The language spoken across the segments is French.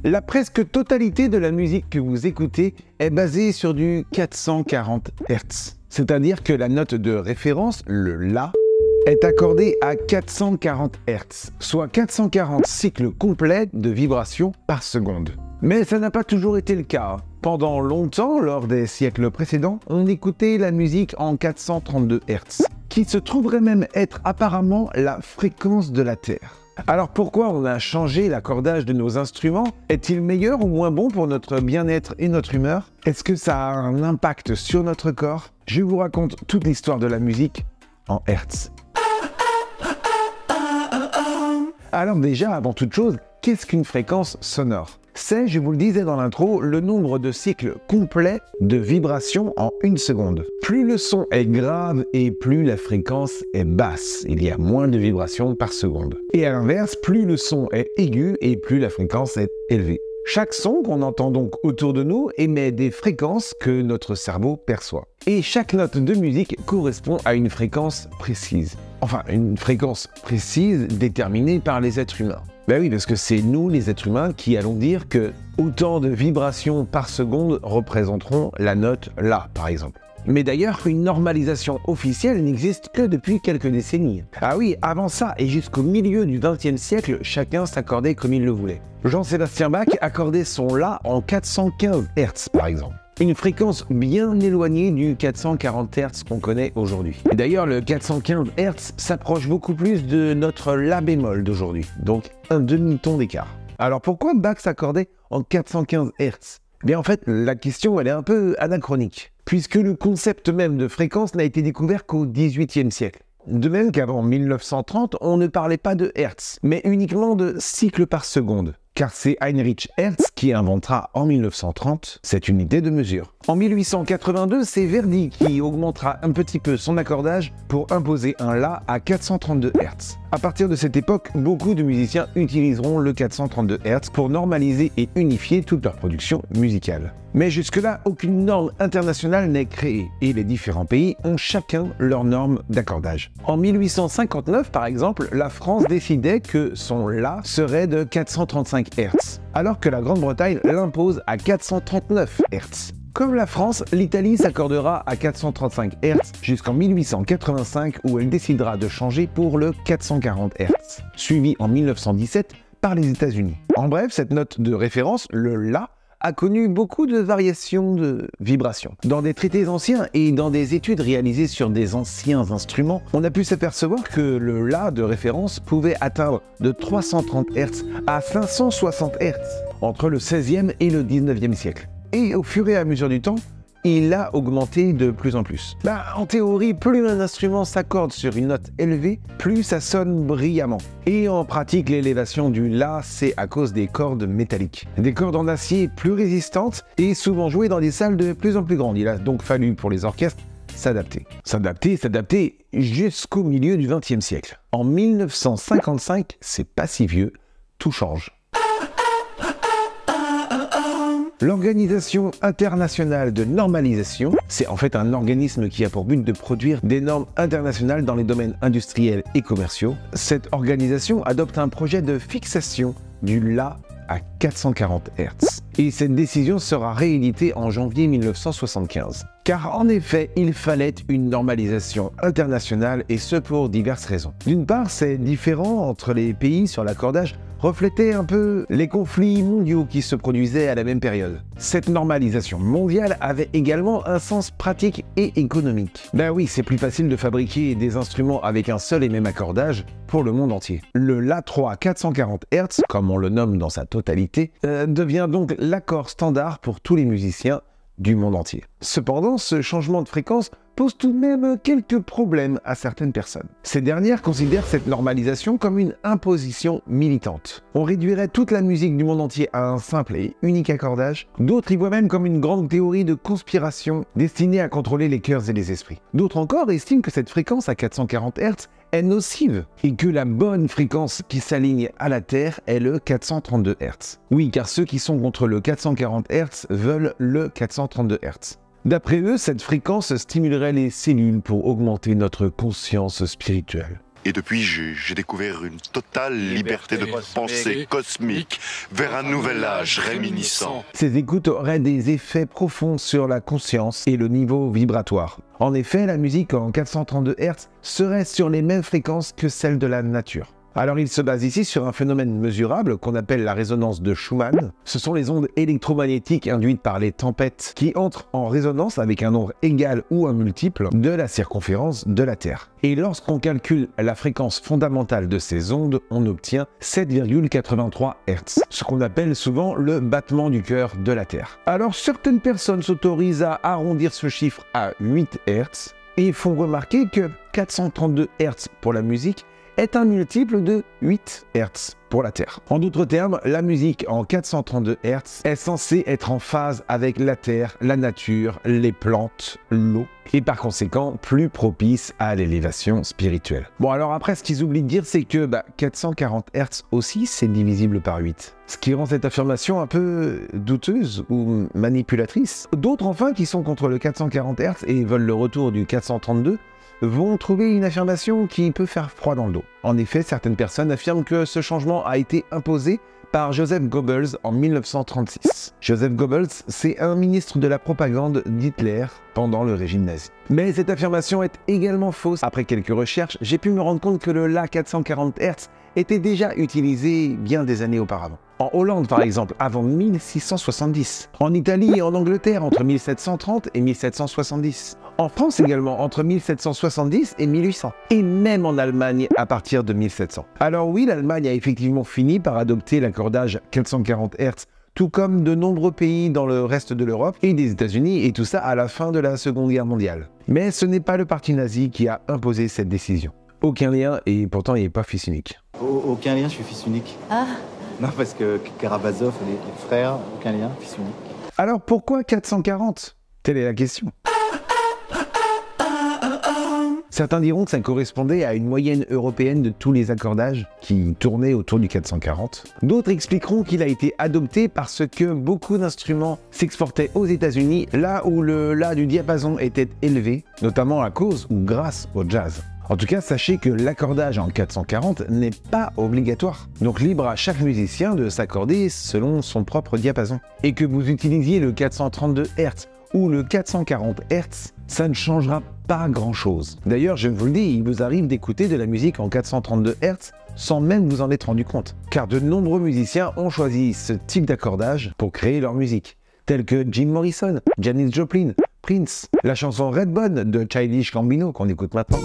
La presque totalité de la musique que vous écoutez est basée sur du 440 Hz. C'est-à-dire que la note de référence, le La, est accordée à 440 Hz, soit 440 cycles complets de vibrations par seconde. Mais ça n'a pas toujours été le cas. Pendant longtemps, lors des siècles précédents, on écoutait la musique en 432 Hz, qui se trouverait même être apparemment la fréquence de la Terre. Alors pourquoi on a changé l'accordage de nos instruments? Est-il meilleur ou moins bon pour notre bien-être et notre humeur? Est-ce que ça a un impact sur notre corps? Je vous raconte toute l'histoire de la musique en Hertz. Alors déjà, avant toute chose, qu'est-ce qu'une fréquence sonore? C'est, je vous le disais dans l'intro, le nombre de cycles complets de vibrations en une seconde. Plus le son est grave et plus la fréquence est basse. Il y a moins de vibrations par seconde. Et à l'inverse, plus le son est aigu et plus la fréquence est élevée. Chaque son qu'on entend donc autour de nous émet des fréquences que notre cerveau perçoit. Et chaque note de musique correspond à une fréquence précise. Enfin, une fréquence précise déterminée par les êtres humains. Ben oui, parce que c'est nous, les êtres humains, qui allons dire que autant de vibrations par seconde représenteront la note La, par exemple. Mais d'ailleurs, une normalisation officielle n'existe que depuis quelques décennies. Ah oui, avant ça et jusqu'au milieu du XXe siècle, chacun s'accordait comme il le voulait. Jean-Sébastien Bach accordait son La en 415 Hz, par exemple. Une fréquence bien éloignée du 440 Hz qu'on connaît aujourd'hui. Et d'ailleurs, le 415 Hz s'approche beaucoup plus de notre La bémol d'aujourd'hui, donc un demi-ton d'écart. Alors pourquoi Bach s'accordait en 415 Hz? Eh bien en fait, la question elle est un peu anachronique, puisque le concept même de fréquence n'a été découvert qu'au XVIIIe siècle. De même qu'avant 1930, on ne parlait pas de Hertz, mais uniquement de cycles par seconde. Car c'est Heinrich Hertz qui inventera en 1930 cette unité de mesure. En 1882, c'est Verdi qui augmentera un petit peu son accordage pour imposer un La à 432 Hz. À partir de cette époque, beaucoup de musiciens utiliseront le 432 Hz pour normaliser et unifier toute leur production musicale. Mais jusque-là, aucune norme internationale n'est créée et les différents pays ont chacun leur norme d'accordage. En 1859, par exemple, la France décidait que son La serait de 435 Hz, alors que la Grande-Bretagne l'impose à 439 Hz. Comme la France, l'Italie s'accordera à 435 Hz jusqu'en 1885 où elle décidera de changer pour le 440 Hz, suivi en 1917 par les États-Unis. En bref, cette note de référence, le La, a connu beaucoup de variations de vibrations. Dans des traités anciens et dans des études réalisées sur des anciens instruments, on a pu s'apercevoir que le La de référence pouvait atteindre de 330 Hz à 560 Hz entre le 16e et le 19e siècle. Et au fur et à mesure du temps, il a augmenté de plus en plus. En théorie, plus un instrument s'accorde sur une note élevée, plus ça sonne brillamment. Et en pratique, l'élévation du La, c'est à cause des cordes métalliques. Des cordes en acier plus résistantes et souvent jouées dans des salles de plus en plus grandes. Il a donc fallu pour les orchestres s'adapter. S'adapter jusqu'au milieu du XXe siècle. En 1955, c'est pas si vieux, tout change. L'Organisation internationale de normalisation, c'est en fait un organisme qui a pour but de produire des normes internationales dans les domaines industriels et commerciaux. Cette organisation adopte un projet de fixation du La à 440 Hz. Et cette décision sera rééditée en janvier 1975. Car en effet, il fallait une normalisation internationale et ce pour diverses raisons. D'une part, ces différends entre les pays sur l'accordage reflétait un peu les conflits mondiaux qui se produisaient à la même période. Cette normalisation mondiale avait également un sens pratique et économique. Ben oui, c'est plus facile de fabriquer des instruments avec un seul et même accordage pour le monde entier. Le La3 440 Hz, comme on le nomme dans sa totalité, devient donc l'accord standard pour tous les musiciens du monde entier. Cependant, ce changement de fréquence pose tout de même quelques problèmes à certaines personnes. Ces dernières considèrent cette normalisation comme une imposition militante. On réduirait toute la musique du monde entier à un simple et unique accordage. D'autres y voient même comme une grande théorie de conspiration destinée à contrôler les cœurs et les esprits. D'autres encore estiment que cette fréquence à 440 Hz est nocive et que la bonne fréquence qui s'aligne à la Terre est le 432 Hz. Oui, car ceux qui sont contre le 440 Hz veulent le 432 Hz. D'après eux, cette fréquence stimulerait les cellules pour augmenter notre conscience spirituelle. Et depuis, j'ai découvert une totale liberté de pensée cosmique vers un nouvel âge réminiscent. Ces écoutes auraient des effets profonds sur la conscience et le niveau vibratoire. En effet, la musique en 432 Hz serait sur les mêmes fréquences que celle de la nature. Alors il se base ici sur un phénomène mesurable qu'on appelle la résonance de Schumann. Ce sont les ondes électromagnétiques induites par les tempêtes qui entrent en résonance avec un nombre égal ou un multiple de la circonférence de la Terre. Et lorsqu'on calcule la fréquence fondamentale de ces ondes, on obtient 7,83 Hz, ce qu'on appelle souvent le battement du cœur de la Terre. Alors certaines personnes s'autorisent à arrondir ce chiffre à 8 Hz et font remarquer que 432 Hz pour la musique est un multiple de 8 Hz pour la Terre. En d'autres termes, la musique en 432 Hz est censée être en phase avec la Terre, la nature, les plantes, l'eau, et par conséquent plus propice à l'élévation spirituelle. Bon alors après, ce qu'ils oublient de dire, c'est que 440 Hz aussi, c'est divisible par 8. Ce qui rend cette affirmation un peu douteuse ou manipulatrice. D'autres enfin, qui sont contre le 440 Hz et veulent le retour du 432, vont trouver une affirmation qui peut faire froid dans le dos. En effet, certaines personnes affirment que ce changement a été imposé par Joseph Goebbels en 1936. Joseph Goebbels, c'est un ministre de la propagande d'Hitler pendant le régime nazi. Mais cette affirmation est également fausse. Après quelques recherches, j'ai pu me rendre compte que le La 440 Hz était déjà utilisé bien des années auparavant. En Hollande par exemple, avant 1670. En Italie et en Angleterre, entre 1730 et 1770. En France également, entre 1770 et 1800. Et même en Allemagne à partir de 1700. Alors oui, l'Allemagne a effectivement fini par adopter l'accordage 440 Hz, tout comme de nombreux pays dans le reste de l'Europe et des États-Unis, et tout ça à la fin de la Seconde Guerre mondiale. Mais ce n'est pas le parti nazi qui a imposé cette décision. Aucun lien, et pourtant il n'est pas fils unique. Aucun lien, je suis fils unique. Ah. Non, parce que Karamazov, les frères, aucun lien, fils unique. Alors pourquoi 440? Telle est la question. Certains diront que ça correspondait à une moyenne européenne de tous les accordages qui tournaient autour du 440. D'autres expliqueront qu'il a été adopté parce que beaucoup d'instruments s'exportaient aux États-Unis, là où le La du diapason était élevé, notamment à cause ou grâce au jazz. En tout cas, sachez que l'accordage en 440 n'est pas obligatoire. Donc libre à chaque musicien de s'accorder selon son propre diapason. Et que vous utilisiez le 432 Hz ou le 440 Hz, ça ne changera pas grand-chose. D'ailleurs, je vous le dis, il vous arrive d'écouter de la musique en 432 Hz sans même vous en être rendu compte. Car de nombreux musiciens ont choisi ce type d'accordage pour créer leur musique, tels que Jim Morrison, Janis Joplin, Prince, la chanson Redbone de Childish Gambino qu'on écoute maintenant.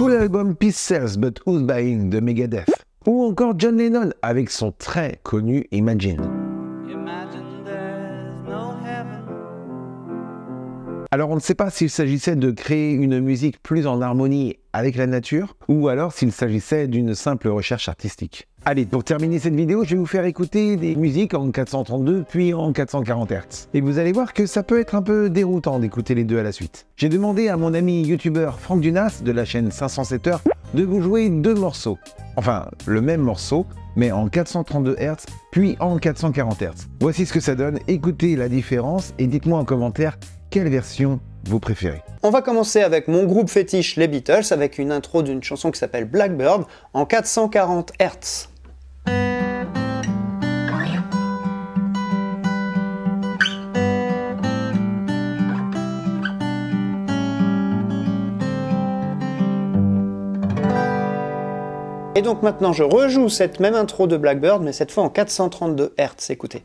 Tout l'album Peace Sells But Who's Buying de Megadeth. Ou encore John Lennon avec son très connu Imagine. Alors on ne sait pas s'il s'agissait de créer une musique plus en harmonie avec la nature, ou alors s'il s'agissait d'une simple recherche artistique. Allez, pour terminer cette vidéo, je vais vous faire écouter des musiques en 432 puis en 440 Hz. Et vous allez voir que ça peut être un peu déroutant d'écouter les deux à la suite. J'ai demandé à mon ami youtubeur Franck Dunas de la chaîne 507 heures de vous jouer deux morceaux. Enfin, le même morceau, mais en 432 Hz puis en 440 Hz. Voici ce que ça donne, écoutez la différence et dites-moi en commentaire quelle version vous préférez. On va commencer avec mon groupe fétiche, les Beatles, avec une intro d'une chanson qui s'appelle Blackbird en 440 Hz. Et donc maintenant je rejoue cette même intro de Blackbird, mais cette fois en 432 Hz, écoutez.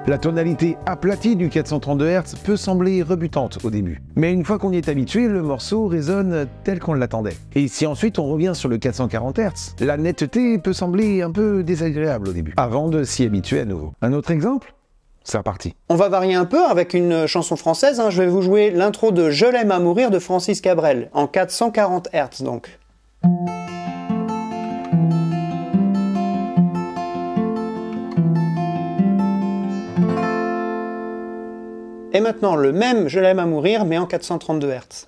La tonalité aplatie du 432 Hz peut sembler rebutante au début, mais une fois qu'on y est habitué, le morceau résonne tel qu'on l'attendait. Et si ensuite on revient sur le 440 Hz, la netteté peut sembler un peu désagréable au début, avant de s'y habituer à nouveau. Un autre exemple ? C'est reparti. On va varier un peu avec une chanson française, je vais vous jouer l'intro de Je l'aime à mourir de Francis Cabrel, en 440 Hz donc. Et maintenant le même Je l'aime à mourir mais en 432 Hz.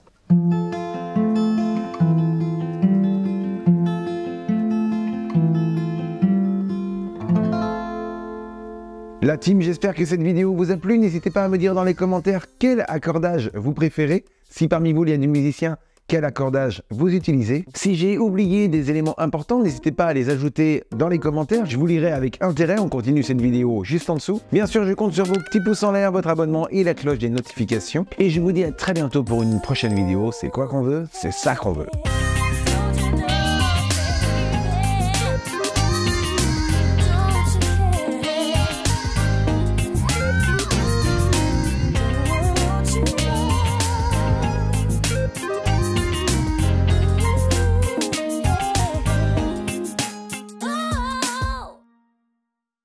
La team, j'espère que cette vidéo vous a plu. N'hésitez pas à me dire dans les commentaires quel accordage vous préférez. Si parmi vous il y a des musiciens, quel accordage vous utilisez. Si j'ai oublié des éléments importants, n'hésitez pas à les ajouter dans les commentaires. Je vous lirai avec intérêt. On continue cette vidéo juste en dessous. Bien sûr, je compte sur vos petits pouces en l'air, votre abonnement et la cloche des notifications. Et je vous dis à très bientôt pour une prochaine vidéo. C'est quoi qu'on veut? C'est ça qu'on veut.